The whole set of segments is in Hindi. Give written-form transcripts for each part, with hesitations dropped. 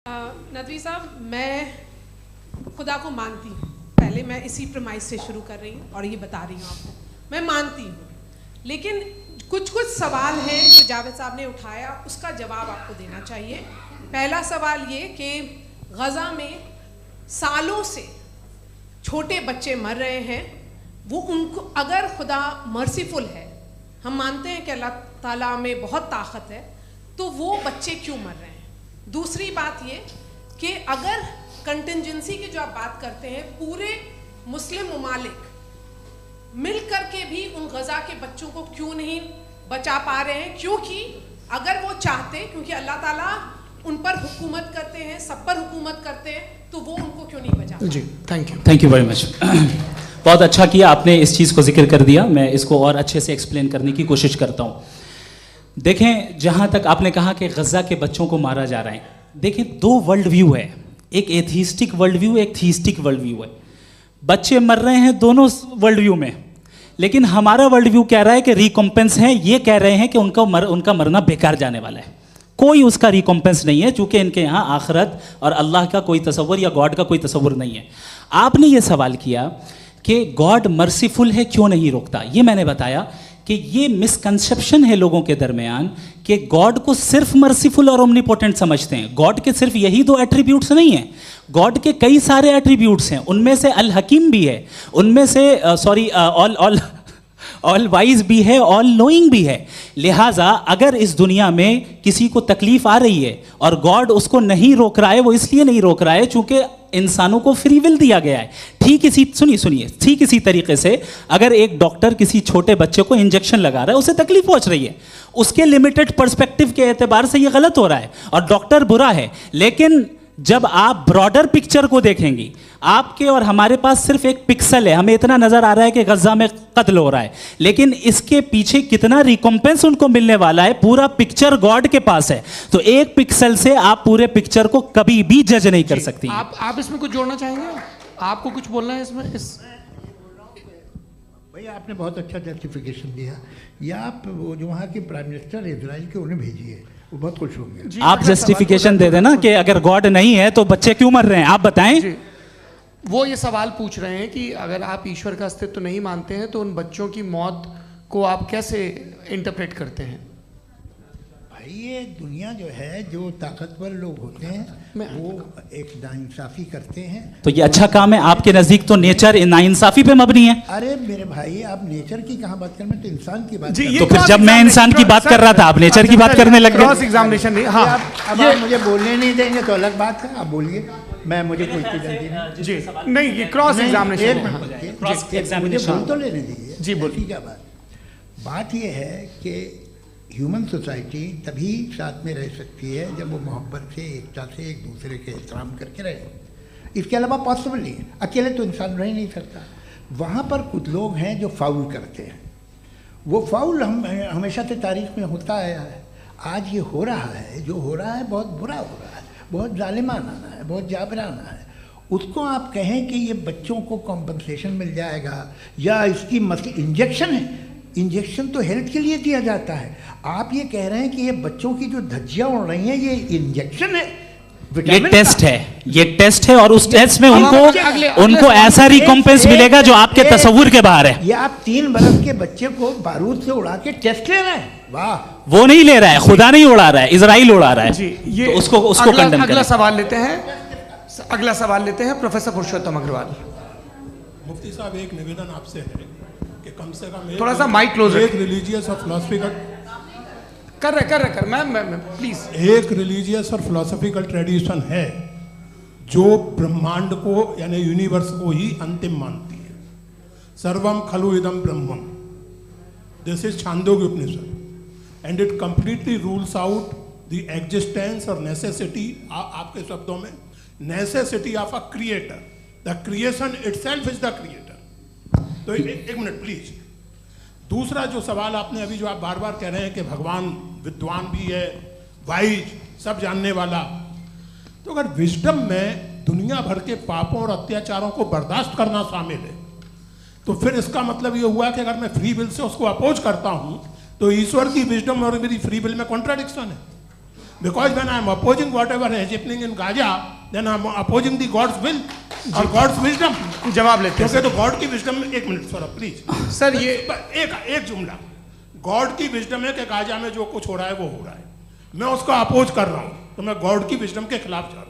नदवी साहब, मैं खुदा को मानती हूँ। पहले मैं इसी प्रमाइस से शुरू कर रही हूँ और ये बता रही हूँ आपको, मैं मानती हूँ। लेकिन कुछ सवाल हैं जो जावेद साहब ने उठाया, उसका जवाब आपको देना चाहिए। पहला सवाल ये कि गज़ा में सालों से छोटे बच्चे मर रहे हैं, वो उनको अगर खुदा मर्सीफुल है, हम मानते हैं कि अल्लाह ताला में बहुत ताकत है, तो वो बच्चे क्यों मर रहे हैं? दूसरी बात ये कि अगर कंटिजेंसी की जो आप बात करते हैं, पूरे मुस्लिम ममालिक मिल करके भी उन गज़ा के बच्चों को क्यों नहीं बचा पा रहे हैं? क्योंकि अगर वो चाहते, क्योंकि अल्लाह ताला उन पर हुकूमत करते हैं, सब पर हुकूमत करते हैं, तो वो उनको क्यों नहीं बचा? जी, थैंक यू वेरी मच। बहुत अच्छा किया आपने इस चीज़ को जिक्र कर दिया। मैं इसको और अच्छे से एक्सप्लेन करने की कोशिश करता हूँ। देखें, जहाँ तक आपने कहा कि गज़ा के बच्चों को मारा जा रहा है, देखिए दो वर्ल्ड व्यू है, एक एथीस्टिक वर्ल्ड व्यू, एक थीस्टिक वर्ल्ड व्यू है। बच्चे मर रहे हैं दोनों वर्ल्ड व्यू में, लेकिन हमारा वर्ल्ड व्यू कह रहा है कि रिकॉम्पेंस है, ये कह रहे हैं कि उनका मरना बेकार जाने वाला है, कोई उसका रिकॉम्पेंस नहीं है, चूंकि इनके यहाँ आखिरत और अल्लाह का कोई तसव्वुर या गॉड का कोई तसव्वुर नहीं है। आपने ये सवाल किया कि गॉड मर्सीफुल है, क्यों नहीं रोकता? ये मैंने बताया कि ये मिसकंसेप्शन है लोगों के दरमियान कि गॉड को सिर्फ मर्सीफुल और ओमनीपोटेंट समझते हैं। गॉड के सिर्फ यही दो एट्रीब्यूट्स नहीं हैं, गॉड के कई सारे एट्रीब्यूट्स हैं। उनमें से अल हकीम भी है, उनमें से ऑल वाइज भी है, ऑल नोइंग भी है। लिहाजा अगर इस दुनिया में किसी को तकलीफ आ रही है और गॉड उसको नहीं रोक रहा है, वो इसलिए नहीं रोक रहा है चूंकि इंसानों को फ्री विल दिया गया है। ठीक इसी तरीके से अगर एक डॉक्टर किसी छोटे बच्चे को इंजेक्शन लगा रहा है, उसे तकलीफ पहुंच रही है, उसके लिमिटेड पर्सपेक्टिव के एतबार से यह गलत हो रहा है और डॉक्टर बुरा है। लेकिन जब आप ब्रॉडर पिक्चर को देखेंगी, आपके और हमारे पास सिर्फ एक पिक्सल है, हमें इतना नजर आ रहा है कि गज़ा में कत्ल हो रहा है, लेकिन इसके पीछे कितना रिकॉम्पेंस उनको मिलने वाला है, पूरा पिक्चर गॉड के पास है। तो एक पिक्सल से आप पूरे पिक्चर को कभी भी जज नहीं कर सकती। आप इसमें कुछ जोड़ना चाहेंगे? आपको कुछ बोलना है इसमें? भैया आपने बहुत अच्छा जस्टिफिकेशन दिया। या आप वो जो वहाँ के प्राइम मिनिस्टर इजराइल के, उन्हें भेजिए, वो बहुत खुश होंगे। आप जस्टिफिकेशन दे देना कि अगर गॉड नहीं है तो बच्चे क्यों मर रहे हैं, आप बताएं। वो ये सवाल पूछ रहे हैं कि अगर आप ईश्वर का अस्तित्व नहीं मानते हैं तो उन बच्चों की मौत को आप कैसे इंटरप्रेट करते हैं? भाई ये दुनिया जो है, जो ताकतवर लोग होते हैं वो एक नाइंसाफ़ी करते हैं। तो ये अच्छा काम है आपके नज़दीक, तो नेचर नाइंसाफ़ी पे मबनी है। अरे मेरे भाई, आप नेचर की कहाँ बात कर रहे हैं, तो इंसान की बात। तो फिर जब मैं इंसान की बात कर रहा था, आप नेचर की बात करने लग गए। क्रॉस एग्जामिनेशन नहीं। हाँ, अब आप मुझे बोलने नहीं देंगे तो अलग बात है, आप बोलिए, मैं मुझे कोई चीज़ नहीं। जी नहीं, ये क्रॉस एग्जामिनेशन बोल तो लेने दीजिए। जी बोलिए। क्या बात ये है कि ह्यूमन सोसाइटी तभी साथ में रह सकती है जब वो मोहब्बत से, एकता से, एक दूसरे के एहतराम करके रहे। इसके अलावा पॉसिबल नहीं है, अकेले तो इंसान रह नहीं सकता। वहाँ पर कुछ लोग हैं जो फाउल करते हैं, वो फाउल हमेशा से तारीख में होता आया है। आज ये हो रहा है, जो हो रहा है बहुत बुरा हो रहा है, बहुत जालिमाना है, बहुत जाबराना है। उसको आप कहें कि ये बच्चों को कॉम्पनसेशन मिल जाएगा या इसकी इंजेक्शन है, इंजेक्शन तो हेल्थ के लिए दिया जाता है। आप ये कह रहे हैं कि ये बच्चों की जो धज्जियां उड़ रही हैं ये इंजेक्शन है, ये टेस्ट है, ये टेस्ट है, और उस टेस्ट में उनको ऐसा रिकॉम्पेंस मिलेगा जो आपके तसव्वुर के बाहर है। ये आप 3 बरस के बच्चे को बारूद से उड़ा के टेस्ट ले रहे हैं। वाह, वो नहीं ले रहा है, खुदा नहीं उड़ा रहा है, इजराइल उड़ा रहा है। जी, ये तो उसको कंडेम करें। अगला सवाल लेते हैं प्रोफेसर पुरुषोत्तम अग्रवाल। मुफ्ती साहब, एक निवेदन आपसे है कि कम से कम थोड़ा सा माइक क्लोज एक रिलीजियस और फिलॉसफिकल कर मैं प्लीज। एक रिलीजियस और फिलॉसफिकल ट्रेडिशन है जो ब्रह्मांड को यानी यूनिवर्स को ही अंतिम मानती है। सर्वम खलु इदम ब्रह्मम, this is Chandogya Upanishad, and it completely rules out the existence और नेसेसिटी, आपके शब्दों में necessity of a creator. The creation itself is the creator. तो एक मिनट प्लीज। दूसरा जो सवाल आपने अभी, जो आप बार बार कह रहे हैं कि भगवान विद्वान भी है, वाइज, सब जानने वाला, तो अगर विजडम में दुनिया भर के पापों और अत्याचारों को बर्दाश्त करना शामिल है, तो फिर इसका मतलब ये हुआ कि अगर मैं फ्री विल से उसको अपोज करता हूं तो ईश्वर की विजडम और मेरी फ्री विल में कॉन्ट्राडिक्शन है। Because when I am opposing whatever is happening in Gaza, then I am opposing the God's will or God's wisdom. जवाब लेते हैं क्योंकि तो गॉड की विजडम, एक मिनट सर प्लीज सर, ये एक जुमला, गॉड की विजडम है कि गाजा में जो कुछ हो रहा है वो हो रहा है, मैं उसका अपोज कर रहा हूं, तो मैं गॉड की विजडम के खिलाफ जा रहा हूं।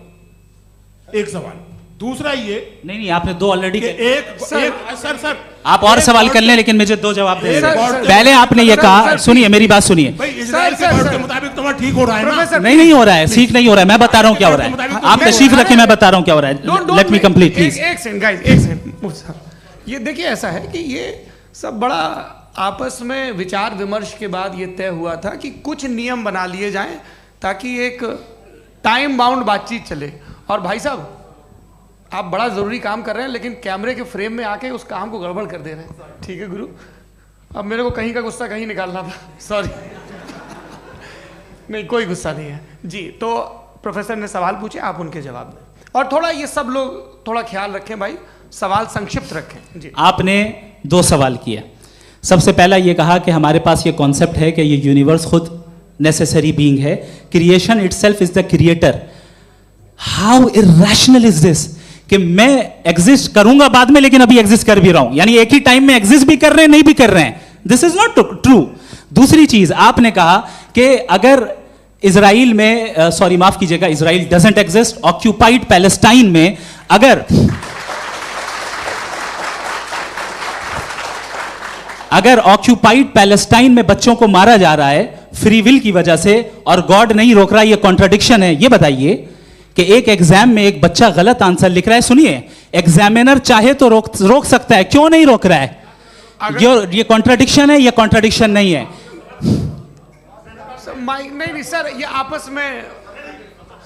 एक सवाल। दूसरा ये नहीं आपने दो ऑलरेडी। सर आप और सवाल कर लें, लेकिन मुझे दो जवाब दे सर, दें। पहले आपने ये कहा, सुनिए मेरी बात सुनिए। भाई इजराइल के गॉड के मुताबिक तुम्हारा ठीक हो रहा है ना? नहीं हो रहा है, ठीक नहीं हो रहा है, मैं बता रहा हूँ क्या हो रहा है। आप तशरीफ रखें, मैं बता रहा हूँ क्या हो रहा है। Let me complete please. एक सेकंड गाइस, एक सेकंड। ये देखिए, ऐसा है कि ये सब बड़ा आपस में विचार विमर्श के बाद ये तय हुआ था कि कुछ नियम बना लिए जाएं ताकि एक टाइम बाउंड बातचीत चले। और भाई साहब, आप बड़ा ज़रूरी काम कर रहे हैं, लेकिन कैमरे के फ्रेम में आके उस काम को गड़बड़ कर दे रहे हैं। ठीक है गुरु, अब मेरे को कहीं का गुस्सा कहीं निकालना था, सॉरी। नहीं, कोई गुस्सा नहीं है जी। तो प्रोफेसर ने सवाल पूछे, आप उनके जवाब दें, और थोड़ा ये सब लोग थोड़ा ख्याल रखें भाई, सवाल संक्षिप्त रखें जी। आपने दो सवाल किए। सबसे पहला ये कहा कि हमारे पास ये कॉन्सेप्ट है कि ये यूनिवर्स खुद नेसेसरी बीइंग है, creation itself is the creator. How irrational is this कि मैं एग्जिस्ट करूंगा बाद में, लेकिन अभी एग्जिस्ट कर भी रहा हूं, यानी एक ही टाइम में एग्जिस्ट भी कर रहे हैं, नहीं भी कर रहे हैं। This is not true. दूसरी चीज आपने कहा कि अगर इजराइल में, सॉरी माफ कीजिएगा, Israel doesn't exist, occupied Palestine में अगर ऑक्यूपाइड पैलेस्टाइन में बच्चों को मारा जा रहा है फ्री विल की वजह से और गॉड नहीं रोक रहा, ये कॉन्ट्रडिक्शन है। ये बताइए कि एक एग्जाम में एक बच्चा गलत आंसर लिख रहा है, सुनिए, एग्जामिनर चाहे तो रोक सकता है, क्यों नहीं रोक रहा है? ये कॉन्ट्रडिक्शन है, ये कॉन्ट्रडिक्शन नहीं है। नहीं सर, ये आपस में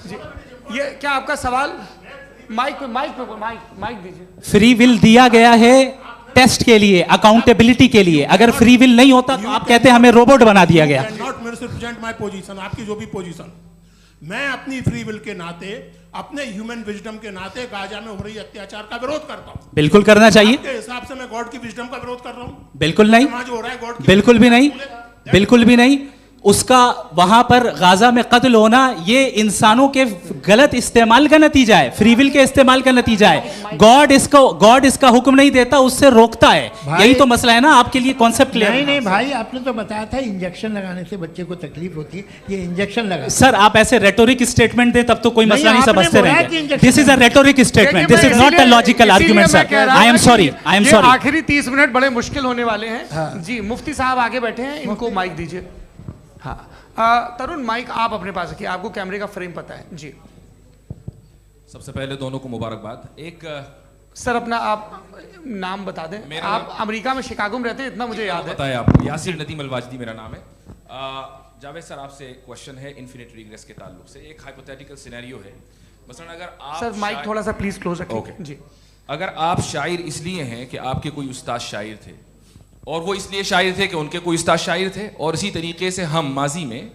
जी, ये क्या आपका सवाल? माइक दीजिए। फ्री विल दिया गया है टेस्ट के लिए, अकाउंटेबिलिटी के लिए। अगर फ्री विल नहीं होता तो आप कहते हैं हमें रोबोट बना दिया गया। नॉट मिसरिप्रेजेंट माय पोजीशन, आपकी जो भी पोजीशन, मैं अपनी फ्री विल के नाते, अपने ह्यूमन विजडम के नाते गाजा में हो रही अत्याचार का विरोध करता हूं। बिल्कुल करना चाहिए। आपके हिसाब से मैं गॉड की विजडम का विरोध कर रहा हूं? बिल्कुल नहीं, जो हो रहा है गॉड की, बिल्कुल भी नहीं, बिल्कुल भी नहीं। उसका वहां पर गाजा में कत्ल होना ये इंसानों के गलत इस्तेमाल का नतीजा है, फ्री विल के इस्तेमाल का नतीजा है। गॉड इसका हुक्म नहीं देता, उससे रोकता है। यही तो मसला है ना, आपके लिए कॉन्सेप्ट क्लियर? नहीं भाई, आपने तो बताया था इंजेक्शन लगाने से बच्चे को तकलीफ होती है, ये इंजेक्शन लगा। सर आप ऐसे रेटोरिक स्टेटमेंट दें तब तो कोई मसला नहीं समझते रहेंगे। This is a rhetoric statement, this is not a logical argument sir. I am sorry, I am sorry. आखिरी 30 मिनट बड़े मुश्किल होने वाले हैं जी। मुफ्ती साहब आगे बैठे हैं, इनको माइक दीजिए। हाँ तरुण, माइक आप अपने पास रखिए, आपको कैमरे का फ्रेम पता है जी। सबसे पहले दोनों को मुबारकबाद। एक सर अपना आप नाम बता दें। आप अमेरिका में शिकागो में रहते हैं, इतना मुझे याद है। बताया आपको, यासिर नदीम अलवाजदी मेरा नाम है। जावेद सर, आपसे एक क्वेश्चन है इन्फिनिट रिग्रेस के ताल्लुक से। एक हाइपोथेटिकल सिनेरियो है, मसलन अगर आप सर माइक थोड़ा सा प्लीज क्लोज रखिए जी। अगर आप शायर इसलिए हैं कि आपके कोई उस्ताद शायर थे, और वो इसलिए शायर थे कि उनके कोई उस्ताद शायर थे, और इसी तरीके से हम माजी में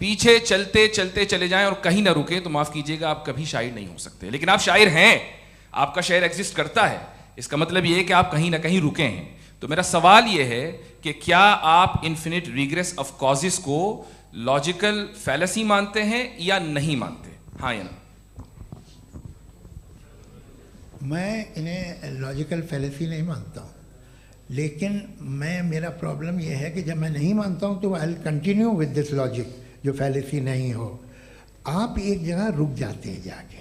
पीछे चलते चलते चले जाएं और कहीं ना रुके, तो माफ कीजिएगा आप कभी शायर नहीं हो सकते। लेकिन आप शायर हैं, आपका शायर एग्जिस्ट करता है, इसका मतलब ये है कि आप कहीं ना कहीं रुके हैं। तो मेरा सवाल ये है कि क्या आप इन्फिनिट रिग्रेस ऑफ कॉजेस को लॉजिकल फैलेसी मानते हैं या नहीं मानते? हाँ या ना? मैं इन्हें लॉजिकल फैलेसी नहीं मानता हूँ, लेकिन मेरा प्रॉब्लम यह है कि जब मैं नहीं मानता हूँ तो I will continue with this logic जो फैलेसी नहीं हो। आप एक जगह रुक जाते हैं जाके,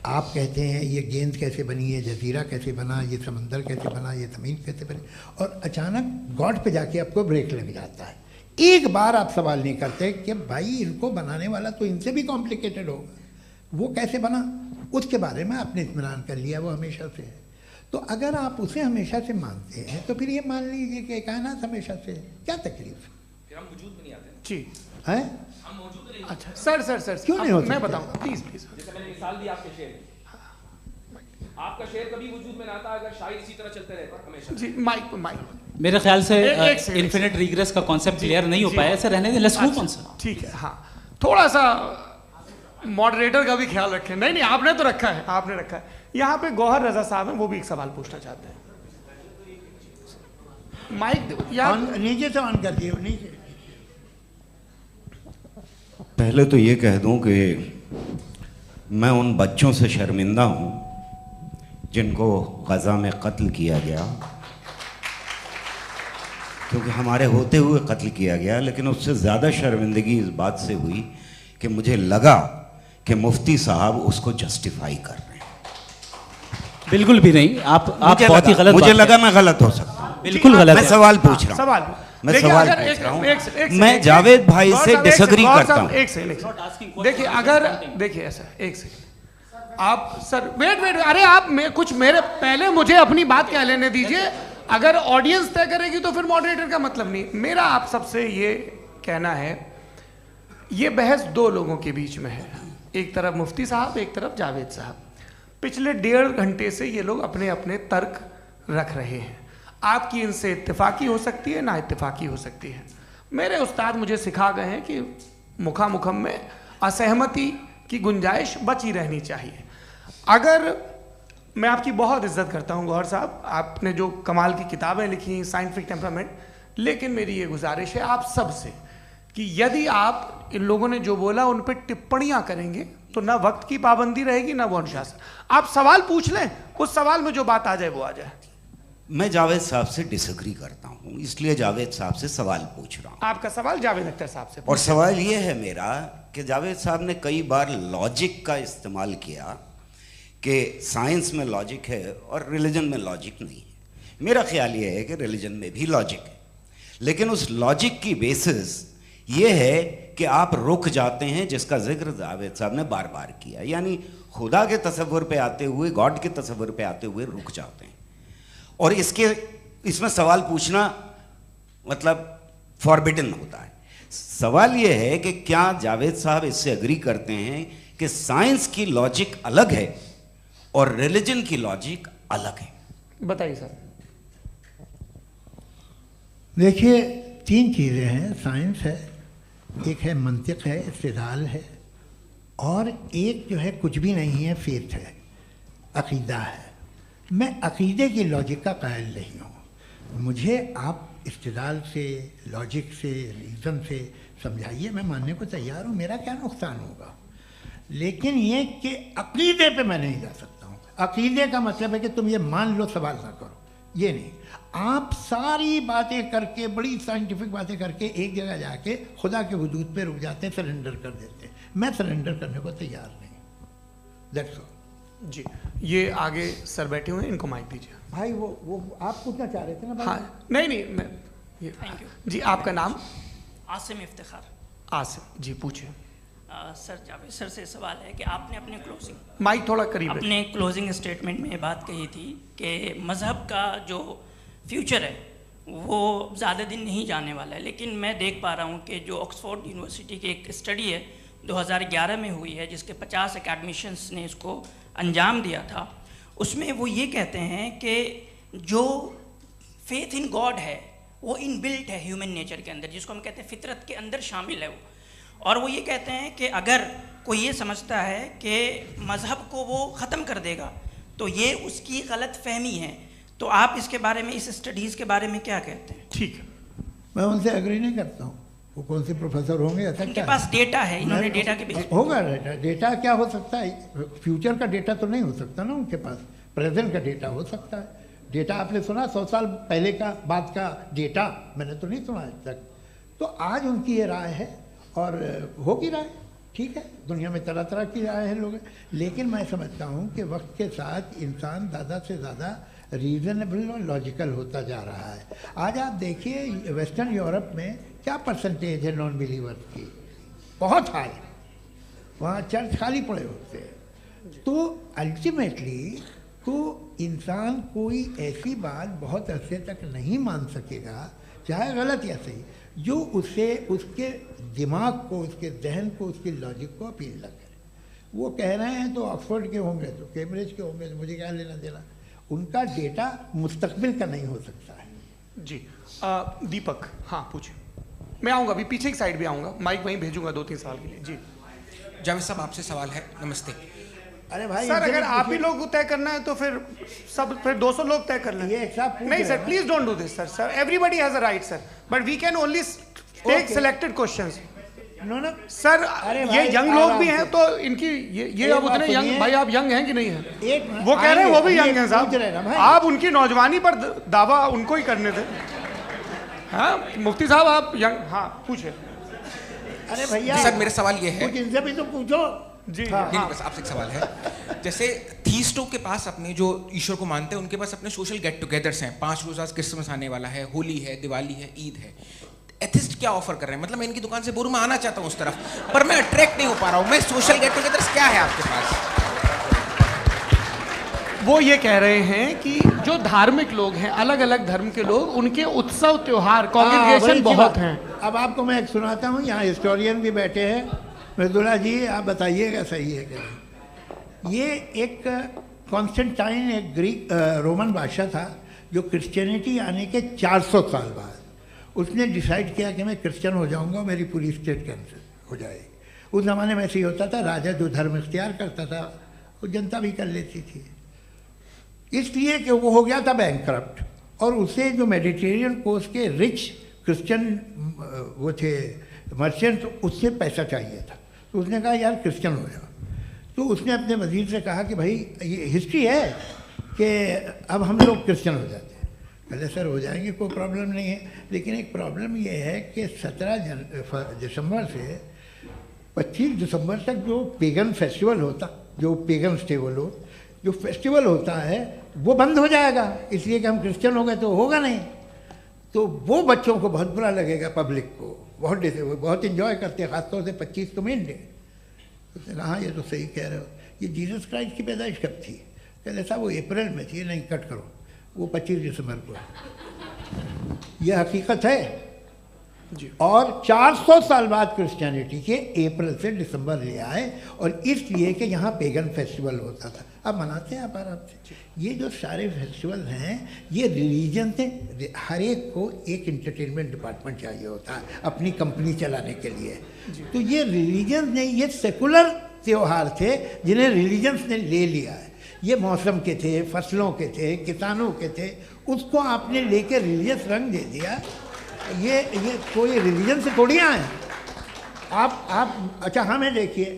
आप कहते हैं ये गेंद कैसे बनी, ये जजीरा कैसे बना, ये समंदर कैसे बना, ये ज़मीन कैसे बनी, और अचानक गॉड पे जाके आपको ब्रेक लग जाता है। एक बार आप सवाल नहीं करते कि भाई इनको बनाने वाला तो इनसे भी कॉम्प्लिकेटेड होगा, वो कैसे बना, उसके बारे में आपने इत्मीनान कर लिया, वो हमेशा से है। तो अगर आप उसे हमेशा से मानते हैं तो फिर ये मान लीजिए कि कायनात हमेशा से है, क्या तकलीफ? फिर हम वजूद में नहीं आते जी है? हम मौजूद नहीं। अच्छा सर क्यों नहीं होता? मैं बताऊंगा प्लीज। जैसे मैंने मिसाल दी आपके शेर, आपका शेर कभी वजूद में ना आता अगर शायर इसी तरह चलते रहता हमेशा जी। माइक मेरे ख्याल से एक इन्फिनिट रिग्रेस का कॉन्सेप्ट क्लियर नहीं हो पाया, ऐसे रहने दें, लेट्स मूव ऑन सर। ठीक है। हाँ थोड़ा सा मॉडरेटर का भी ख्याल रखें। नहीं आपने तो रखा है, आपने रखा है। यहाँ पे गौहर रजा साहब हैं, वो भी एक सवाल पूछना चाहते हैं। माइक नीचे से ऑन कर दिए, नीचे। पहले तो ये कह दूं कि मैं उन बच्चों से शर्मिंदा हूं जिनको गज़ा में कत्ल किया गया, क्योंकि हमारे होते हुए कत्ल किया गया। लेकिन उससे ज़्यादा शर्मिंदगी इस बात से हुई कि मुझे लगा कि मुफ्ती साहब उसको जस्टिफाई कर रहे हैं। बिल्कुल भी नहीं, आप बहुत ही गलत, मुझे लगा मैं गलत हो सकता हूँ। बिल्कुल गलत मैं है। सवाल पूछ रहा हूँ, सवाल मैं देखिए, सवाल अगर पूछ रहा हूँ। एक मैं जावेद भाई से डिसएग्री करता हूँ। एक सेकंड देखिए, अगर देखिए ऐसा, एक सेकंड आप सर वेट, अरे आप कुछ मेरे पहले मुझे अपनी बात कह लेने दीजिए। अगर ऑडियंस तय करेगी तो फिर मॉडरेटर का मतलब नहीं। मेरा आप सबसे ये कहना है, ये बहस दो लोगों के बीच में है, एक तरफ मुफ्ती साहब, एक तरफ जावेद साहब। पिछले 1.5 घंटे से ये लोग अपने अपने तर्क रख रहे हैं। आपकी इनसे इत्तेफाकी हो सकती है, ना इत्तेफाकी हो सकती है। मेरे उस्ताद मुझे सिखा गए हैं कि मुखामुखम में असहमति की गुंजाइश बची रहनी चाहिए। अगर मैं आपकी बहुत इज्जत करता हूं गौहर साहब, आपने जो कमाल की किताबें लिखी, साइंटिफिक टेम्परामेंट, लेकिन मेरी ये गुजारिश है आप सबसे कि यदि आप इन लोगों ने जो बोला उन पर टिप्पणियां करेंगे तो ना वक्त की पाबंदी रहेगी, ना वो अनुशासन। आप सवाल पूछ लें, उस सवाल में जो बात आ जाए वो आ जाए। मैं जावेद साहब से डिसएग्री करता हूं, इसलिए जावेद साहब से सवाल पूछ रहा हूं। आपका सवाल जावेद अख्तर साहब से। और सवाल ये है मेरा कि जावेद साहब ने कई बार लॉजिक का इस्तेमाल किया कि साइंस में लॉजिक है और रिलीजन में लॉजिक नहीं है। मेरा ख्याल ये है कि रिलीजन में भी लॉजिक है, लेकिन उस लॉजिक की बेसिस ये है कि आप रुक जाते हैं, जिसका जिक्र जावेद साहब ने बार बार किया, यानी खुदा के तसव्वुर पे आते हुए, गॉड के तसव्वुर पे आते हुए रुक जाते हैं। और इसमें सवाल पूछना मतलब फॉरबिडन होता है। सवाल ये है कि क्या जावेद साहब इससे एग्री करते हैं कि साइंस की लॉजिक अलग है और रिलीजन की लॉजिक अलग है? बताइए सर। देखिए, 3 चीज़ें हैं। साइंस है, एक है मंतिक है, इस्तिदलाल है, और एक जो है कुछ भी नहीं है, फेथ है, अकीदा है। मैं अकीदे की लॉजिक का कायल नहीं हूँ। मुझे आप इस्तिदलाल से, लॉजिक से, रीज़न से समझाइए, मैं मानने को तैयार हूँ, मेरा क्या नुकसान होगा। लेकिन ये कि अकीदे पे मैं नहीं जा सकता हूँ। अकीदे का मतलब है कि तुम ये मान लो, सवाल ना करो, ये नहीं। आप सारी बातें करके, बड़ी साइंटिफिक बातें करके एक जगह जाके खुदा के हुदूद पे रुक जाते हैं, सरेंडर कर देते हैं। मैं सरेंडर करने को तैयार नहीं। दैट्स ऑल जी। ये आगे सर बैठे हुए हैं, इनको माइक दीजिए। भाई। वो आप पूछना चाह रहे थे ना भाई? हाँ, नहीं मैं ये थैंक यू जी। आपका नाम? आसिम इफ्तिखार। आसिम जी, पूछिए। सर, जावेद सर से सवाल है कि आपने अपने क्लोजिंग माइक थोड़ा करीब है। अपने क्लोजिंग स्टेटमेंट में ये बात कही थी कि मज़हब का जो फ्यूचर है वो ज़्यादा दिन नहीं जाने वाला है। लेकिन मैं देख पा रहा हूँ कि जो ऑक्सफोर्ड यूनिवर्सिटी की एक स्टडी है 2011 में हुई है, जिसके 50 एकेडमिशियंस ने इसको अंजाम दिया था, उसमें वो ये कहते हैं कि जो फेथ इन गॉड है वो इनबिल्ट है ह्यूमन नेचर के अंदर, जिसको हम कहते हैं फितरत के अंदर शामिल है वो। और वो ये कहते हैं कि अगर कोई ये समझता है कि मज़हब को वो ख़त्म कर देगा तो ये उसकी गलत फहमी है। तो आप इसके बारे में, इस स्टडीज़ के बारे में क्या कहते हैं? ठीक है। मैं उनसे एग्री नहीं करता हूँ। वो कौन से प्रोफेसर होंगे? ऐसा उनके क्या पास डेटा है, इन्होंने डेटा के बेस होगा। डेटा क्या हो सकता है? फ्यूचर का डेटा तो नहीं हो सकता ना उनके पास। प्रेजेंट का डेटा हो सकता है। डेटा आपने सुना 100 साल पहले का बाद का डेटा? मैंने तो नहीं सुना आज तक। तो आज उनकी ये राय है और होगी राय, ठीक है। दुनिया में तरह तरह की राय है लोग, लेकिन मैं समझता हूँ कि वक्त के साथ इंसान ज़्यादा से ज़्यादा रीज़नेबल और लॉजिकल होता जा रहा है। आज आप देखिए वेस्टर्न यूरोप में क्या परसेंटेज है नॉन बिलीवर्स की? बहुत हाई। वहाँ चर्च खाली पड़े होते हैं। तो अल्टीमेटली तो इंसान कोई ऐसी बात बहुत अरसे तक नहीं मान सकेगा, चाहे गलत या सही, जो उसे, उसके दिमाग को, उसके जहन को, उसकी लॉजिक को अपील न करे। वो कह रहे हैं तो ऑक्सफोर्ड के होंगे तो कैम्ब्रिज के होंगे, तो मुझे क्या लेना देना। उनका डेटा मुस्तकबिल का नहीं हो सकता है। जी। दीपक, हाँ पूछिए। मैं आऊँगा अभी, पीछे की साइड भी आऊँगा, माइक वहीं भेजूंगा 2-3 सवाल के लिए। जी जावेद साहब, आपसे सवाल है। नमस्ते। अरे भाई सर, अगर आप ही लोग तय करना है तो फिर 200 लोग तय कर लें। ये एक साहब नहीं sir, please don't do this sir. Everybody has a right sir, but we can only take selected questions. No sir अरे ये भाई, यंग लोग आराम भी से। हैं तो इनकी ये अब बात उतने सुनिए। यंग, भाई आप यंग हैं कि नहीं हैं? एक मिनट, वो कह रहे हैं वो भी आइए, यंग हैं पूछ रहे हैं ना साहब, भाई। आप उनकी नौजवानी पर दावा उनको ही करने थे। हाँ मुफ्ती साहब आप यंग, हाँ पूछे। अरे भैया सर मेरा सवाल ये है, कुछ इनसे भी तो पूछो जी नहीं बस आपसे एक सवाल है। जैसे थीस्टों के पास अपने जो ईश्वर को मानते हैं उनके पास अपने सोशल गेट टुगेदर्स हैं, 5 रोज़ आज क्रिसमस आने वाला है, होली है, दिवाली है, ईद है। एथिस्ट क्या ऑफर कर रहे हैं? मतलब मैं इनकी दुकान से बोलूं मैं आना चाहता हूं उस तरफ, पर मैं अट्रैक्ट नहीं हो पा रहा हूं। मैं सोशल गेट टुगेदर्स क्या है आपके पास? वो ये कह रहे हैं कि जो धार्मिक लोग हैं, अलग अलग धर्म के लोग, उनके उत्सव त्योहार कॉन्ग्रीगेशन बहुत हैं। अब आपको मैं एक सुनाता हूँ, यहाँ हिस्टोरियन भी बैठे हैं। मृदुला जी आप बताइएगा सही है कि नहीं। ये एक कॉन्स्टेंटाइन एक ग्रीक रोमन बादशाह था जो क्रिश्चियनिटी आने के 400 साल बाद उसने डिसाइड किया कि मैं क्रिश्चियन हो जाऊंगा, मेरी पूरी स्टेट कैंसिल हो जाएगी। उस ज़माने में ऐसे ही होता था, राजा जो धर्म इख्तियार करता था वो जनता भी कर लेती थी, इसलिए कि वो हो गया था बैंकक्रप्ट। और उसे जो मेडिटेरियन कोस्ट के रिच क्रिश्चियन वो थे मर्चेंट, उससे पैसा चाहिए था। तो उसने कहा यार क्रिश्चियन हो जाओ। तो उसने अपने वजीर से कहा कि भाई ये हिस्ट्री है कि अब हम लोग क्रिश्चियन हो जाते हैं। पहले सर हो जाएंगे, कोई प्रॉब्लम नहीं है, लेकिन एक प्रॉब्लम ये है कि 17 दिसंबर से 25 दिसंबर तक जो पेगन फेस्टिवल होता, जो पेगन थे वो लोग, जो फेस्टिवल होता है वो बंद हो जाएगा, इसलिए कि हम क्रिश्चियन हो गए तो होगा नहीं। तो वो बच्चों को बहुत बुरा लगेगा, पब्लिक को बहुत इन्जॉय करते हैं, ख़ासतौर से 25 को मेन डे। उसने कहा हाँ ये तो सही कह रहे हो, ये जीसस क्राइस्ट की पैदाइश कब थी? कहते साहब वो अप्रैल में थी। नहीं कट करो, वो 25 दिसंबर को है। ये हकीकत है जी। और 400 साल बाद क्रिश्चियनिटी के अप्रैल से दिसंबर ले आए, और इसलिए कि यहाँ पेगन फेस्टिवल होता था। अब मनाते हैं आप आराम से। ये जो सारे फेस्टिवल हैं ये रिलीजन से, हर एक को एक इंटरटेनमेंट डिपार्टमेंट चाहिए होता है अपनी कंपनी चलाने के लिए। तो ये रिलीजन ने, ये सेकुलर त्यौहार थे जिन्हें रिलीजन्स ने ले लिया है। ये मौसम के थे, फसलों के थे, किसानों के थे, उसको आपने लेके रिलीजियस रंग दे दिया। ये कोई रिलीजन से थोड़ी आए आप। अच्छा हमें देखिए,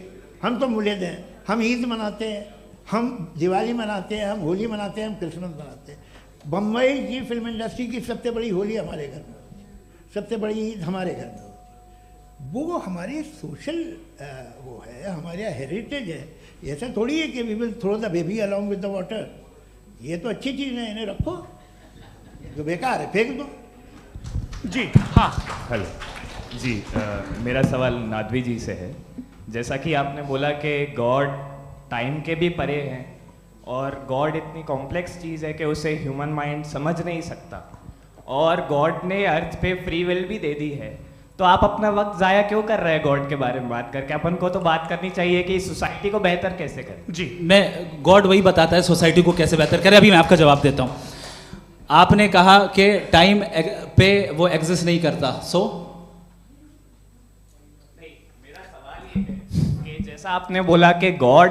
हम तो मुल्द हैं, हम ईद मनाते हैं, हम दिवाली मनाते हैं, हम होली मनाते हैं, हम क्रिसमस मनाते हैं। बम्बई की फिल्म इंडस्ट्री की सबसे बड़ी होली हमारे घर में होती है, सबसे बड़ी ईद हमारे घर में होती है। वो हमारी सोशल वो है, हमारा हेरिटेज है। ऐसा थोड़ी है कि we will throw the baby along with the water. ये तो अच्छी चीज़ है, इन्हें रखो, जो बेकार है फेंक दो। जी हाँ हेलो जी, मेरा सवाल नादवी जी से है। जैसा कि आपने बोला कि गॉड टाइम के भी परे हैं और गॉड इतनी कॉम्प्लेक्स चीज़ है कि उसे ह्यूमन माइंड समझ नहीं सकता, और गॉड ने अर्थ पे फ्री विल भी दे दी है, तो आप अपना वक्त ज़ाया क्यों कर रहे हैं गॉड के बारे में बात करके? अपन को तो बात करनी चाहिए कि सोसाइटी को बेहतर कैसे करें। जी मैं गॉड वही बताता है सोसाइटी को कैसे बेहतर करे। अभी मैं आपका जवाब देता हूँ। आपने कहा कि टाइम पे वो एग्जिस्ट नहीं करता, सो नहीं, मेरा सवाल ये है कि जैसा आपने बोला कि गॉड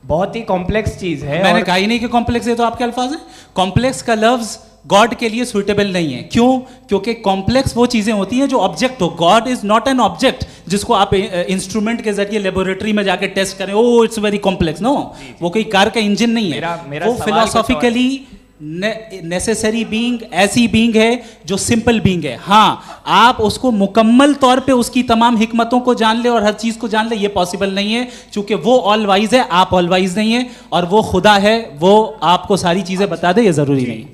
बहुत ही कॉम्प्लेक्स चीज है। मैंने कहा ही नहीं कि कॉम्प्लेक्स है, तो आपके अल्फाज हैं। कॉम्प्लेक्स का लफ्ज गॉड के लिए सुइटेबल नहीं है। क्यों? क्योंकि कॉम्प्लेक्स वो चीजें होती हैं जो ऑब्जेक्ट हो। God is not an object जिसको आप इंस्ट्रूमेंट के जरिए लेबोरेटरी में जाके टेस्ट करें, oh it's very complex. No, वो कोई कार का इंजन नहीं है। वो फिलोसॉफिकली नेसेसरी बीइंग ऐसी बीइंग है जो सिंपल बीइंग है। हाँ, आप उसको मुकम्मल तौर पे उसकी तमाम हिकमतों को जान ले और हर चीज को जान ले, ये पॉसिबल नहीं है, क्योंकि वो ऑल वाइज है, आप ऑल वाइज नहीं है, और वो खुदा है, वो आपको सारी चीजें बता दे, ये जरूरी नहीं।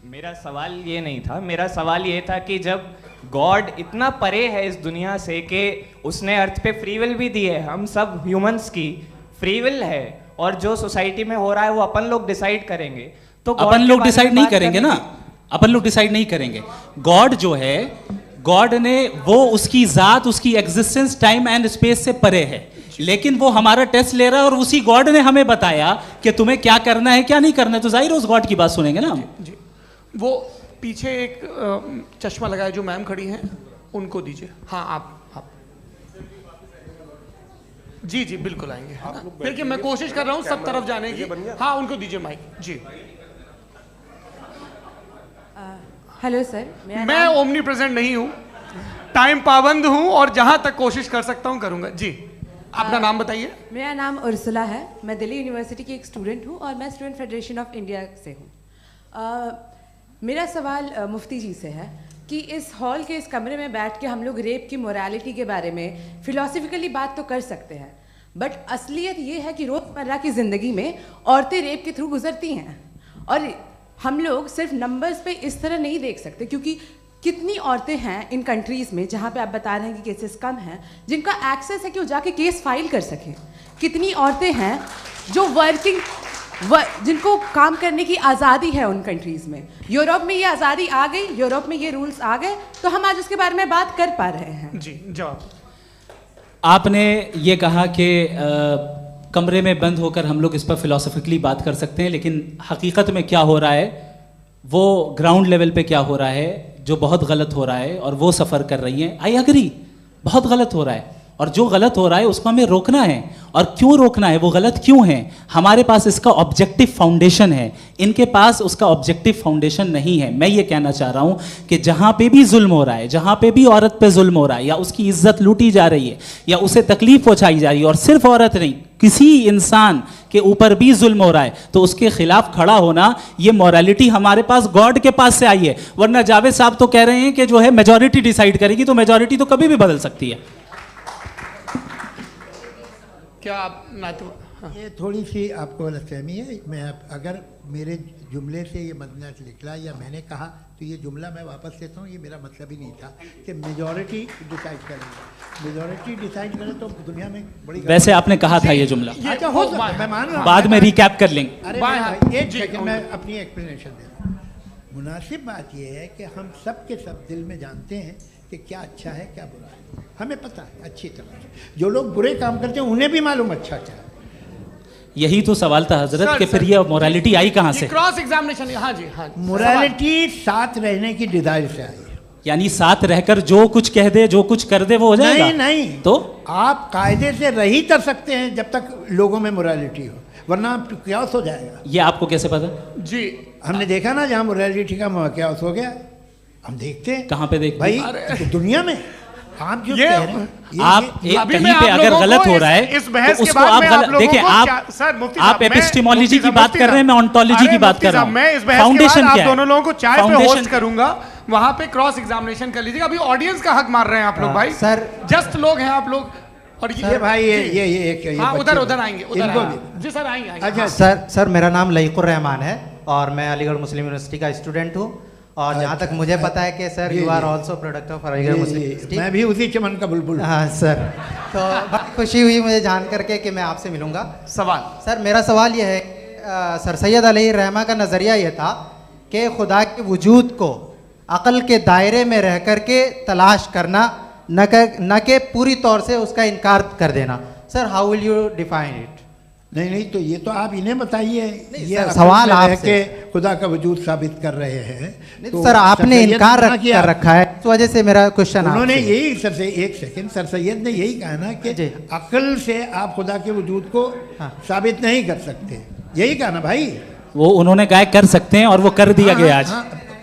मेरा सवाल ये नहीं था, मेरा सवाल ये था कि जब गॉड इतना परे है इस दुनिया से कि उसने अर्थ पे फ्री विल भी दी है, हम सब ह्यूमंस की फ्री विल है, और जो सोसाइटी में हो रहा है वो अपन लोग डिसाइड करेंगे, तो अपन लोग डिसाइड नहीं करेंगे ना, अपन लोग डिसाइड नहीं करेंगे। गॉड जो है, गॉड ने वो उसकी जात, उसकी एग्जिस्टेंस टाइम एंड स्पेस से परे है, लेकिन वो हमारा टेस्ट ले रहा है, और उसी गॉड ने हमें बताया कि तुम्हें क्या करना है क्या नहीं करना है, तो जाहिर उस गॉड की बात सुनेंगे ना। जी, वो पीछे एक चश्मा लगाए जो मैम खड़ी हैं, उनको दीजिए। हाँ आप जी जी बिल्कुल आएंगे। देखिए मैं कोशिश कर रहा हूँ सब तरफ जाने की। हाँ उनको दीजिए माइक। जी हेलो सर, मैं ओमनी प्रेजेंट नहीं हूँ, टाइम पाबंद हूं और जहां तक कोशिश कर सकता हूं करूंगा। जी, अपना नाम बताइए। मेरा नाम उर्सुला है, मैं दिल्ली यूनिवर्सिटी की एक स्टूडेंट हूँ और मैं स्टूडेंट फेडरेशन ऑफ इंडिया से हूँ। मेरा सवाल मुफ्ती जी से है कि इस हॉल के इस कमरे में बैठ के हम लोग रेप की मोरालिटी के बारे में फिलोसफिकली बात तो कर सकते हैं, बट असलियत ये है कि रोज़मर्रा की ज़िंदगी में औरतें रेप के थ्रू गुजरती हैं और हम लोग सिर्फ नंबर्स पे इस तरह नहीं देख सकते, क्योंकि कितनी औरतें हैं इन कंट्रीज़ में जहाँ पे आप बता रहे हैं कि केसेस कम हैं, जिनका एक्सेस है कि वो जाके केस फाइल कर सकें। कितनी औरतें हैं जो जिनको काम करने की आज़ादी है उन कंट्रीज़ में। यूरोप में ये आज़ादी आ गई, यूरोप में ये रूल्स आ गए, तो हम आज उसके बारे में बात कर पा रहे हैं। जी, जवाब। आपने ये कहा कि कमरे में बंद होकर हम लोग इस पर फिलोसफिकली बात कर सकते हैं, लेकिन हकीकत में क्या हो रहा है, वो ग्राउंड लेवल पे क्या हो रहा है, जो बहुत गलत हो रहा है और वो सफ़र कर रही हैं। आई एग्री, बहुत गलत हो रहा है और जो गलत हो रहा है उसको हमें रोकना है। और क्यों रोकना है, वो गलत क्यों है? हमारे पास इसका ऑब्जेक्टिव फाउंडेशन है, इनके पास उसका ऑब्जेक्टिव फाउंडेशन नहीं है। मैं ये कहना चाह रहा हूँ कि जहाँ पे भी जुल्म हो रहा है, जहाँ पे भी औरत पे जुल्म हो रहा है या उसकी इज्जत लूटी जा रही है या उसे तकलीफ पहुँचाई जा रही है, और सिर्फ औरत नहीं, किसी इंसान के ऊपर भी जुल्म हो रहा है, तो उसके खिलाफ खड़ा होना, ये मॉरलिटी हमारे पास गॉड के पास से आई है। वरना जावेद साहब तो कह रहे हैं कि जो है मेजॉरिटी डिसाइड करेगी, तो मेजॉरिटी तो कभी भी बदल सकती है। क्या आप हाँ। ये थोड़ी सी आपको गलतफहमी है। मैं अगर मेरे जुमले से ये मदनत निकला या मैंने कहा तो ये जुमला मैं वापस लेता हूँ। ये मेरा मतलब ही नहीं था कि मेजॉरिटी डिसाइड करेंगे। मेजॉरिटी डिसाइड करे तो दुनिया में बड़ी, वैसे आपने कहा था ये जुमला। अच्छा, हो सकता है, मैं मान रहा हूँ, बाद में रिकैप कर लेंगे। अरे एक सेकंड, मैं अपनी एक्सप्लेनेशन दे रहा हूँ। मुनासिब बात यह है कि हम सब के सब दिल में जानते हैं कि क्या अच्छा है क्या बुरा है, हमें पता है अच्छी तरह से। जो लोग बुरे काम करते हैं उन्हें भी मालूम अच्छा क्या है। यही तो सवाल था हजरत कि फिर ये मोरालिटी आई कहाँ से? Cross examination. हाँ जी, हाँ। मोरालिटी साथ रहने की डिजायर से आई है। यानी साथ रहकर जो कुछ कह दे, जो कुछ कर दे, वो हो जाएगा? नहीं नहीं, तो आप कायदे से रह ही कर सकते हैं जब तक लोगों में मोरालिटी हो, वरना क्यास हो जाएगा। ये आपको कैसे पता? जी, हमने देखा ना, जहाँ मोरालिटी का क्यास हो गया, हम देखते हैं। कहाँ पे देखते भाई? तो दुनिया में आप जो कह रहे हैं, आप कहीं पे अगर गलत हो रहा है इस बहस तो उसको आप गलत देखिए। आप एपिस्टेमोलॉजी की बात कर रहे हैं, मैं ऑन्टोलॉजी की बात कर रहा हूं। मैं इस बहस फाउंडेशन आप दोनों लोगों को चाय पे होस्ट करूंगा, वहां पे क्रॉस एग्जामिनेशन कर लीजिएगा। अभी ऑडियंस का हक मार रहे हैं आप लोग भाई, सर जस्ट लोग हैं आप लोग। और ये भाई ये हाँ, उधर आएंगे, जी सर आएंगे। अच्छा सर, मेरा नाम लईकुर रहमान है और मैं अलीगढ़ मुस्लिम यूनिवर्सिटी का स्टूडेंट हूँ। और जहाँ तक मुझे पता है कि sir you are also product of Aligarh Muslim university. मैं भी उसी चमन का बुलबुल। हाँ सर, तो बहुत खुशी हुई मुझे जान करके कि मैं आपसे मिलूंगा। सवाल सर, मेरा सवाल यह है, सर सैयद अलैहि रहमा का नज़रिया ये था कि खुदा के वजूद को अक़ल के दायरे में रह कर के तलाश करना, न कि पूरी तौर से उसका इनकार कर देना। Sir, how will you define it? नहीं, तो ये तो आप इन्हें बताइए। ये सवाल आपसे खुदा का वजूद साबित कर रहे हैं। तो सर, आपने इनकार कर रखा है, इस वजह से मेरा क्वेश्चन उन्होंने यही एक सेकंड सर सैयद ने यही कहा ना कि अक्ल से आप खुदा के वजूद को साबित नहीं कर सकते, यही कहा ना भाई। वो उन्होंने कहा कर सकते हैं और वो कर दिया गया आज।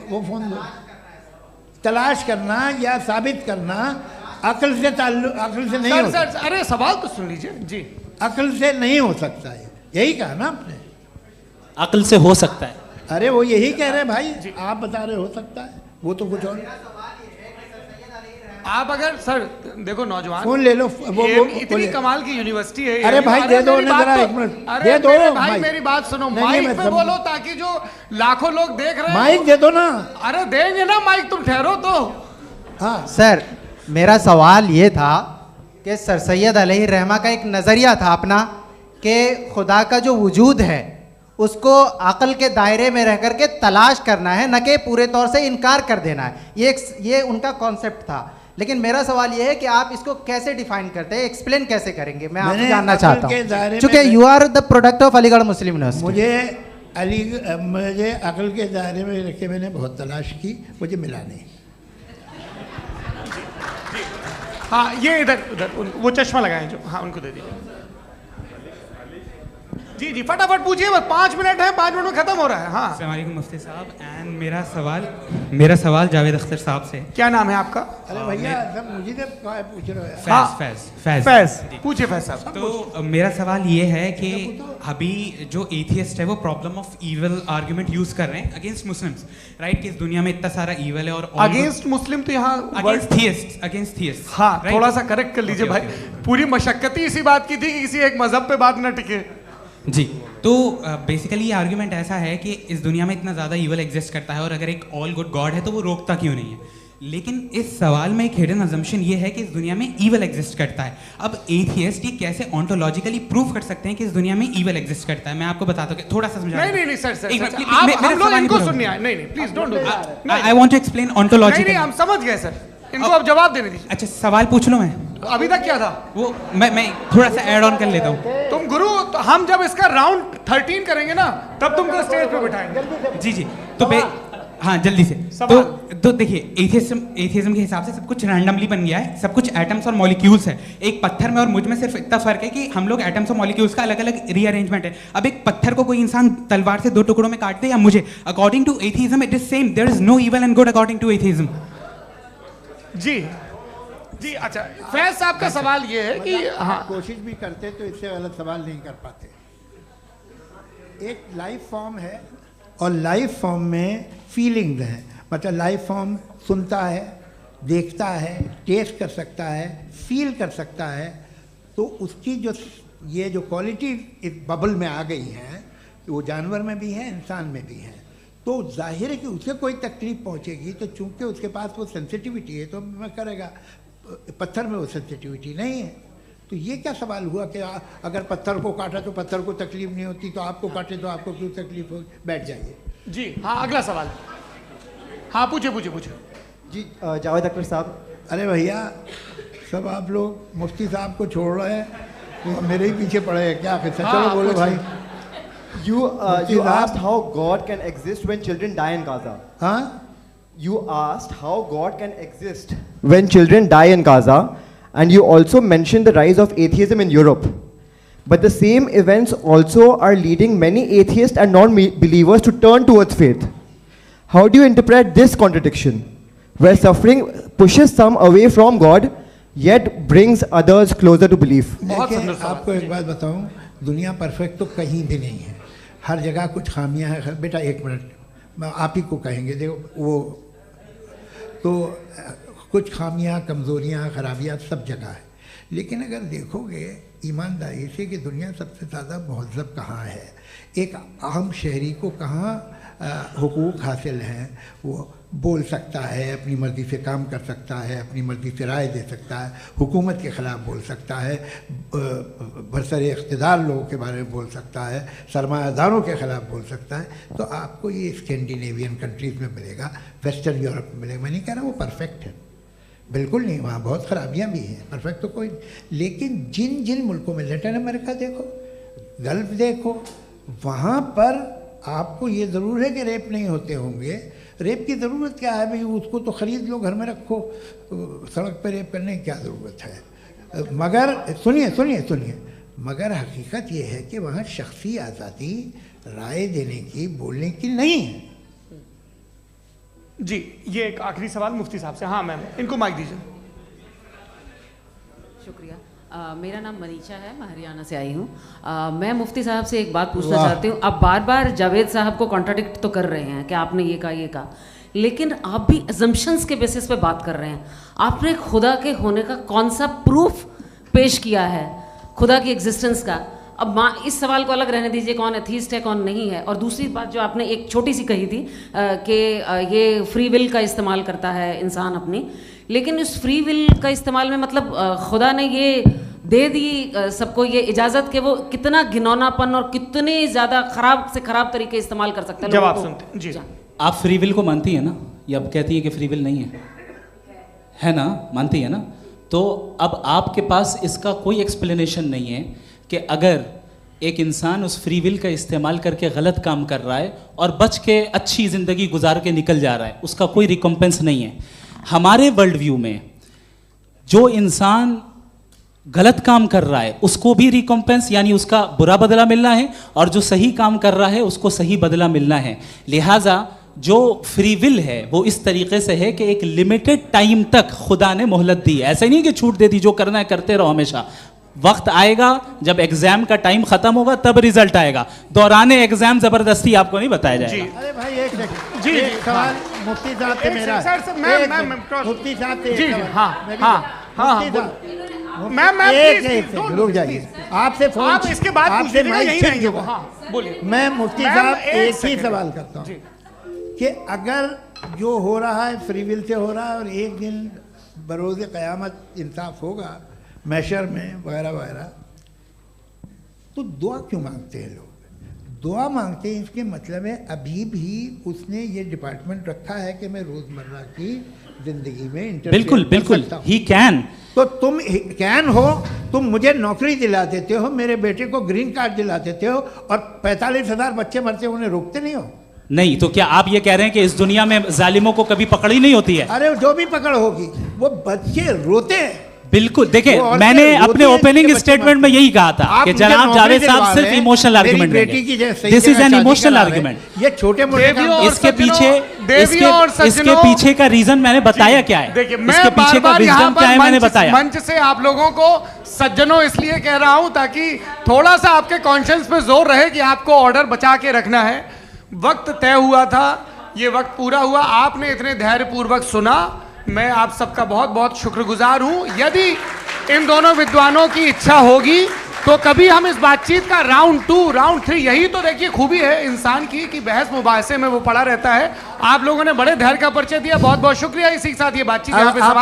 वो फोन तलाश करना या साबित करना अक्ल से नहीं हो सकता। अरे सवाल तो सुन लीजिए जी। अक्ल से नहीं हो सकता है, यही कहा ना आपने। अक्ल से हो सकता है। अरे वो यही कह रहे हैं भाई, आप बता रहे हो सकता है, वो तो कुछ और। आप अगर सर देखो नौजवान फोन ले लो, वो इतनी कमाल की यूनिवर्सिटी है। अरे भाई दे दो ना जरा, एक मिनट दे दो भाई, मेरी बात सुनो, माइक पे बोलो ताकि जो लाखों लोग देख रहे हैं। माइक दे दो ना। अरे देंगे ना माइक, तुम ठहरो तो। हाँ सर, मेरा सवाल ये था कि सर सैयद अलैहि रहमा का एक नज़रिया था अपना कि खुदा का जो वजूद है उसको अक़ल के दायरे में रह करके तलाश करना है, न कि पूरे तौर से इनकार कर देना है। ये उनका कॉन्सेप्ट था। लेकिन मेरा सवाल ये है कि आप इसको कैसे डिफाइन करते हैं, एक्सप्लेन कैसे करेंगे? मैं आपसे जानना चाहता हूँ, क्योंकि you are the product of Aligarh Muslim university. मुझे अक़ल के दायरे में रख के मैंने बहुत तलाश की, मुझे मिला नहीं। हाँ, ये इधर वो चश्मा लगाए जो, हाँ उनको दे दीजिए। जी जी फटाफट पूछिए, बस 5 मिनट है, 5 मिनट में खत्म हो रहा है। हाँ अस्सलाम वालेकुम मुफ्ती साहब। एंड मेरा सवाल जावेद अख्तर साहब से। क्या नाम है आपका? अरे भैया सब मुझे पूछ रहे हो। फैज पूछिए फैज साहब। तो मेरा सवाल ये है कि अभी जो एथियस्ट है वो problem of evil argument use कर रहे हैं अगेंस्ट मुस्लिम्स, राइट? कि इस दुनिया में इतना सारा ईविल है और अगेंस्ट मुस्लिम तो यहाँ अगेंस्ट थियस्ट। हाँ थोड़ा सा करेक्ट कर लीजिए भाई, पूरी मशक्कत इसी बात की थी कि किसी एक मजहब पे बात न टिके। जी, तो बेसिकली ये आर्ग्यूमेंट ऐसा है कि इस दुनिया में इतना ज़्यादा ईवल एग्जिस्ट करता है और अगर एक ऑल गुड गॉड है तो वो रोकता क्यों नहीं है? लेकिन इस सवाल में एक हिडन अजम्पशन ये है कि इस दुनिया में ईवल एग्जिस्ट करता है। अब एथियस्ट ये कैसे ऑन्टोलॉजिकली प्रूव कर सकते हैं कि इस दुनिया में ईवल एग्जिस्ट करता है? मैं आपको बताता हूँ, थोड़ा सा समझा। नहीं सर, आप हम लोग इनको सुनने आए। नहीं please don't do that. I want to explain ontologically. नहीं हम समझ गए सर, इनको अब जवाब देने दीजिए। अच्छा सवाल पूछ लो। मैं अभी तक क्या था वो मैं थोड़ा सा ऐड ऑन कर लेता हूँ। तुम गुरु, तो हम जब इसका राउंड 13 करेंगे ना तब तुमको स्टेज पे बिठाएंगे। जी तो हाँ जल्दी से। तो देखिए एथियज्म के हिसाब से सब कुछ रैंडमली बन गया है, सब कुछ एटम्स और मॉलिक्यूल्स है। एक पत्थर में और मुझ में सिर्फ इतना फर्क है कि हम लोग एटम्स और मॉलिक्यूल्स का अलग अलग रीअरेंजमेंट है। अब एक पत्थर को कोई इंसान तलवार से 2 टुकड़ों में काट दे या मुझे, according to atheism it is same. There is no evil and good according to atheism. जी अच्छा, फैज साहब का सवाल ये है कि हाँ कोशिश भी करते तो इससे गलत सवाल नहीं कर पाते। एक लाइफ फॉर्म है और लाइफ फॉर्म में फीलिंग्स हैं, मतलब लाइफ फॉर्म सुनता है, देखता है, टेस्ट कर सकता है, फील कर सकता है। तो उसकी ये जो क्वालिटी इस बबल में आ गई हैं वो जानवर में भी है, इंसान में भी है। तो जाहिर है कि उसे कोई तकलीफ पहुंचेगी, तो चूंकि उसके पास वो सेंसिटिविटी है तो मैं करेगा। पत्थर में वो सेंसिटिविटी नहीं है। तो ये क्या सवाल हुआ कि अगर पत्थर को काटा तो पत्थर को तकलीफ नहीं होती, तो आपको काटे तो आपको क्यों तकलीफ हो? बैठ जाइए। जी हाँ अगला सवाल। हाँ पूछे जी जावेद अख्तर साहब। अरे भैया सब आप लोग मुफ्ती साहब को छोड़ रहे हैं, मेरे ही पीछे पड़े हैं क्या? चलो बोलो भाई। You asked how God can exist when children die in Gaza. Huh? You asked how God can exist when children die in Gaza, and you also mentioned the rise of atheism in Europe. But the same events also are leading many atheists and non-believers to turn towards faith. How do you interpret this contradiction, where suffering pushes some away from God, yet brings others closer to belief? देखिए आपको एक बात बताऊं, दुनिया परफेक्ट तो कहीं भी नहीं है, हर जगह कुछ खामियां हैं। बेटा एक मिनट, मैं आप ही को कहेंगे, देखो वो तो कुछ खामियां, कमज़ोरियां, खराबियां सब जगह है। लेकिन अगर देखोगे ईमानदारी से कि दुनिया सबसे ज़्यादा महज़ब कहाँ है, एक आम शहरी को कहाँ हुकूक हासिल हैं, वो बोल सकता है, अपनी मर्ज़ी से काम कर सकता है, अपनी मर्ज़ी से राय दे सकता है, हुकूमत के ख़िलाफ़ बोल सकता है, बरसरे इक़्तिदार लोगों के बारे में बोल सकता है, सरमायादारों के ख़िलाफ़ बोल सकता है। तो आपको ये स्कैंडिनेवियन कंट्रीज़ में मिलेगा, वेस्टर्न यूरोप में मिलेगा। मैं नहीं कह रहा वो परफेक्ट है, बिल्कुल नहीं, वहाँ बहुत ख़राबियाँ भी हैं, परफेक्ट तो कोई। लेकिन जिन जिन मुल्कों में, लैटिन अमेरिका देखो, गल्फ़ देखो, वहाँ पर आपको ये ज़रूर है कि रेप नहीं होते होंगे। रेप की ज़रूरत क्या है भाई? उसको तो ख़रीद लो, घर में रखो, सड़क पर रेप करने की क्या ज़रूरत है? मगर सुनिए, मगर हकीकत ये है कि वहाँ शख्सी आज़ादी राय देने की, बोलने की नहीं है। जी ये एक आखिरी सवाल मुफ्ती साहब से। हाँ मैम, इनको माइक दीजिए। शुक्रिया। मेरा नाम मनीषा है, मैं हरियाणा से आई हूँ। मैं मुफ्ती साहब से एक बात पूछना चाहती हूँ। आप बार बार जावेद साहब को कॉन्ट्राडिक्ट तो कर रहे हैं कि आपने ये कहा, लेकिन आप भी अजम्पशंस के बेसिस पे बात कर रहे हैं। आपने खुदा के होने का कौन सा प्रूफ पेश किया है, खुदा की एग्जिस्टेंस का? अब इस सवाल को अलग रहने दीजिए, कौन एथीस्ट है कौन नहीं है। और दूसरी बात जो आपने एक छोटी सी कही थी कि ये फ्री विल का इस्तेमाल करता है इंसान अपनी, लेकिन इस फ्री विल का इस्तेमाल में मतलब खुदा ने ये दे दी सबको ये इजाज़त कि वो कितना घिनौनापन और कितने ज़्यादा ख़राब से ख़राब तरीके इस्तेमाल कर सकते हैं। जवाब सुनते जी। आप फ्री विल को मानती है ना, या अब कहती है कि फ्री विल नहीं है ना? मानती है ना? तो अब आपके पास इसका कोई एक्सप्लेनेशन नहीं है कि अगर एक इंसान उस फ्री विल का इस्तेमाल करके गलत काम कर रहा है और बच के अच्छी ज़िंदगी गुजार के निकल जा रहा है, उसका कोई रिकम्पेंस नहीं है। हमारे वर्ल्ड व्यू में जो इंसान गलत काम कर रहा है उसको भी रिकॉम्पेंस यानी उसका बुरा बदला मिलना है, और जो सही काम कर रहा है उसको सही बदला मिलना है। लिहाजा जो फ्री विल है वो इस तरीके से है कि एक लिमिटेड टाइम तक खुदा ने मोहलत दी है। ऐसा नहीं कि छूट दे दी, जो करना है करते रहो हमेशा। वक्त आएगा जब एग्जाम का टाइम खत्म होगा तब रिजल्ट आएगा, दौराने एग्जाम जबरदस्ती आपको नहीं बताया जाएगा। अरे भाई एक सेकंड, जी, एक सवाल मुफ्ती साहब से मेरा, सर, मुफ्ती साहब से जी, एक सवाल। हाँ, रुक जाइए, आपसे फोन, आप इसके बाद आपसे पूछिएगा, यहीं रहेंगे वो। हाँ, बोलिए। मैं मुफ्ती मैम, साहब एक एक ही सेकंड। सवाल करता हूँ कि अगर जो हो रहा है फ्री विल से हो रहा है और एक दिन बरोज़ क़यामत इंसाफ होगा मैशर में वगैरह वगैरह, तो दुआ क्यों मांगते हैं लोग? दुआ मांगते हैं इसके मतलब है अभी भी उसने ये डिपार्टमेंट रखा है कि मैं रोज़मर्रा की ज़िंदगी में इंटरफेयर बिल्कुल कर बिल्कुल सकता हूं। He can. तो तुम कैन हो, तुम मुझे नौकरी दिला देते हो, मेरे बेटे को ग्रीन कार्ड दिला देते हो, और 45,000 बच्चे मरते उन्हें रोकते नहीं हो। नहीं तो क्या आप ये कह रहे हैं कि इस दुनिया में जालिमों को कभी पकड़ ही नहीं होती है? अरे जो भी पकड़ होगी वो बच्चे रोते हैं। बिल्कुल, देखें वो मैंने औरतें अपने रोती हैं ओपनिंग जिनके स्टेटमेंट में यही कहा था आप कि मुझे जनाब नौकरी जावेद साहब दिलवा सिर्फ रहे हैं, इमोशनल मेरी आर्गुमेंट बेटी की जैसे दिस इज एन शादी इमोशनल करा रहे हैं। आर्गुमेंट। ये छोटे मोटे काम, इसके पीछे देवियों और इसके सज्जनों, पीछे का रीजन मैंने बताया क्या है, देखिए, इसके मैं पीछे का बार-बार यहाँ विजडम क्या है पर मैंने बताया। मंच से आप लोगों को सज्जनों इसलिए कह रहा हूं ताकि थोड़ा सा आपके कॉन्शियंस पे जोर रहे कि आपको ऑर्डर बचा के रखना है। वक्त तय हुआ था, ये वक्त पूरा हुआ, आपने इतने धैर्यपूर्वक सुना, मैं आप सबका बहुत बहुत शुक्रगुजार हूं। यदि इन दोनों विद्वानों की इच्छा होगी तो कभी हम इस बातचीत का राउंड 2, राउंड 3, यही तो देखिए खूबी है इंसान की कि बहस मुबाहसे में वो पड़ा रहता है। आप लोगों ने बड़े धैर्य का परिचय दिया, बहुत बहुत शुक्रिया। इसी के साथ ये बातचीत यहाँ पे समाप्त।